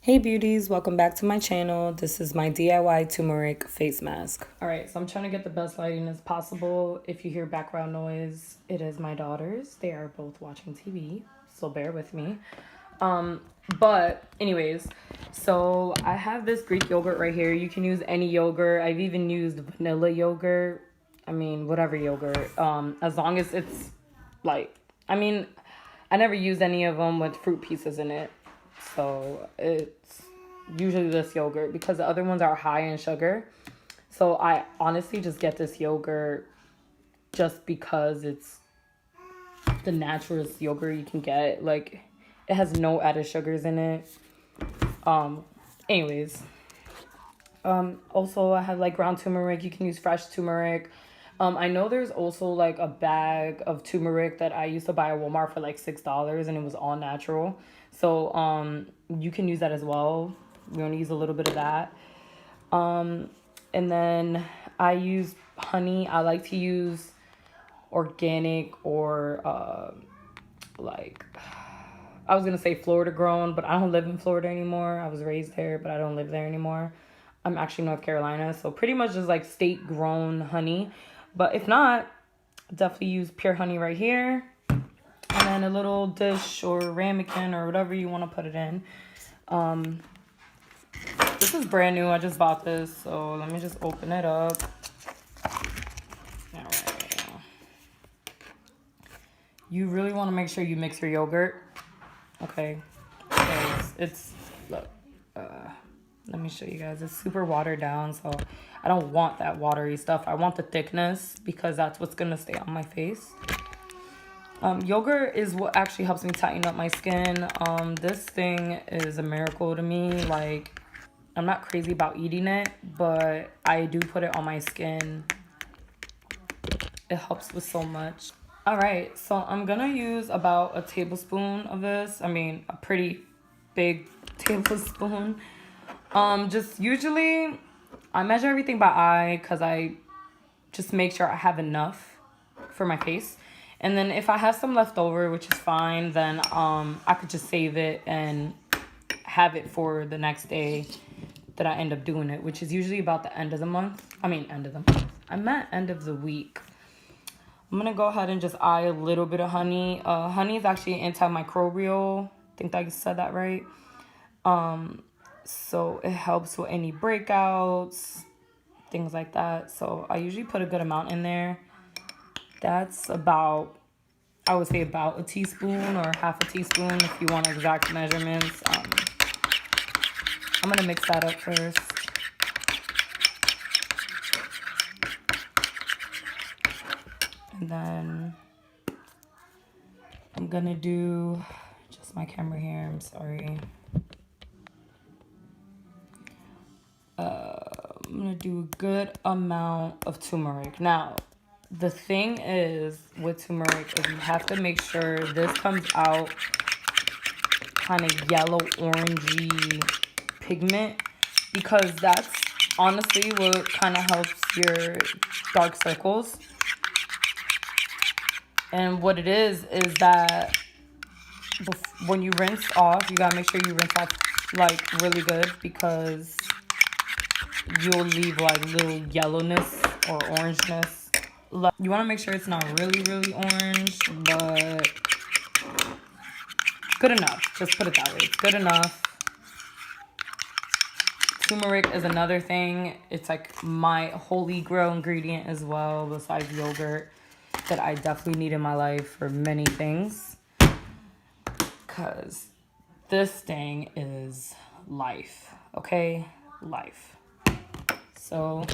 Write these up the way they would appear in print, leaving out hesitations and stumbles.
Hey beauties, welcome back to my channel. This is my DIY turmeric face mask. Alright, so I'm trying to get the best lighting as possible. If you hear background noise, it is my daughters. They are both watching TV, so bear with me. But anyways, so I have this Greek yogurt right here. You can use any yogurt. I've even used vanilla yogurt. I mean, whatever yogurt. As long as it's like, I never used any of them with fruit pieces in it. So it's usually this yogurt because the other ones are high in sugar. So I honestly just get this yogurt just because it's the naturalist yogurt you can get. Like, it has no added sugars in it. Anyways. Also I have like ground turmeric. You can use fresh turmeric. I know there's also like a bag of turmeric that I used to buy at Walmart for like $6 and it was all natural. So you can use that as well. We only use a little bit of that. And then I use honey. I like to use organic or like, I was gonna say Florida grown, but I don't live in Florida anymore. I was raised there, but I don't live there anymore. I'm actually North Carolina, so pretty much just like state grown honey. But if not, definitely use pure honey right here. And then a little dish or ramekin or whatever you want to put it in. This is brand new. I just bought this, so let me just open it up. All right. You really want to make sure you mix your yogurt. Okay. Because it's, look, let me show you guys. It's super watered down, so I don't want that watery stuff. I want the thickness because that's what's going to stay on my face. Yogurt is what actually helps me tighten up my skin. This thing is a miracle to me. Like, I'm not crazy about eating it, but I do put it on my skin. It helps with so much. All right, so I'm gonna use about a tablespoon of this. I mean, a pretty big tablespoon. Just usually I measure everything by eye because I just make sure I have enough for my face. And then if I have some left over, which is fine, then I could just save it and have it for the next day that I end up doing it, which is usually about the end of the month. End of the month. I meant end of the week. I'm going to go ahead and just eye a little bit of honey. Honey is actually antimicrobial. I think I said that right. So it helps with any breakouts, things like that. So I usually put a good amount in there. That's about, I would say about a teaspoon or half a teaspoon if you want exact measurements. I'm going to mix that up first. And then I'm going to do, just my camera here, I'm sorry. I'm going to do a good amount of turmeric. Now, the thing is with turmeric is you have to make sure this comes out kind of yellow orangey pigment, because that's honestly what kind of helps your dark circles. And what it is that when you rinse off, you gotta make sure you rinse off like really good, because you'll leave like little yellowness or orangeness. You want to make sure it's not really orange, but good enough. Just put it that way. It's good enough. Turmeric is another thing. It's like my holy grail ingredient as well, besides yogurt, that I definitely need in my life for many things. Because this thing is life. Okay? Life. So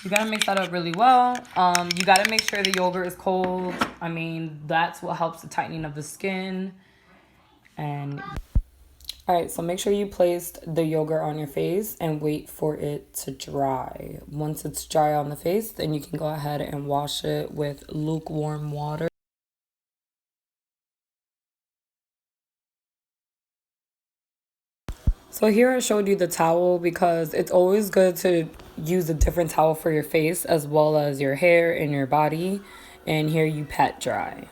you gotta mix that up really well. You gotta make sure the yogurt is cold. I mean, that's what helps the tightening of the skin. And all right, so make sure you placed the yogurt on your face and wait for it to dry. Once it's dry on the face, then you can go ahead and wash it with lukewarm water. So here I showed you the towel because it's always good to use a different towel for your face as well as your hair and your body. And here you pat dry.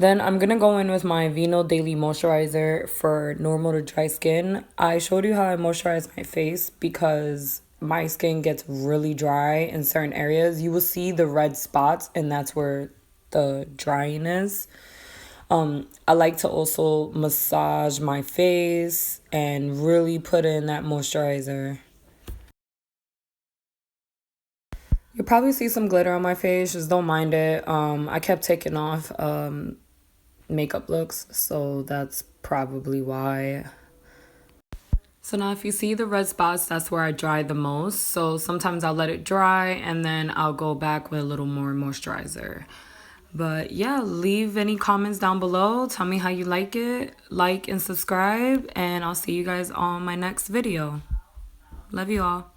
Then I'm gonna go in with my Vino Daily Moisturizer for normal to dry skin. I showed you how I moisturize my face because my skin gets really dry in certain areas. You will see the red spots, and that's where the drying is. I like to also massage my face and really put in that moisturizer. You'll probably see some glitter on my face, just don't mind it. I kept taking off makeup looks, so that's probably why. So now if you see the red spots, that's where I dry the most. So sometimes I'll let it dry and then I'll go back with a little more moisturizer. But yeah, leave any comments down below. Tell me how you like it. Like and subscribe, and I'll see you guys on my next video. Love you all.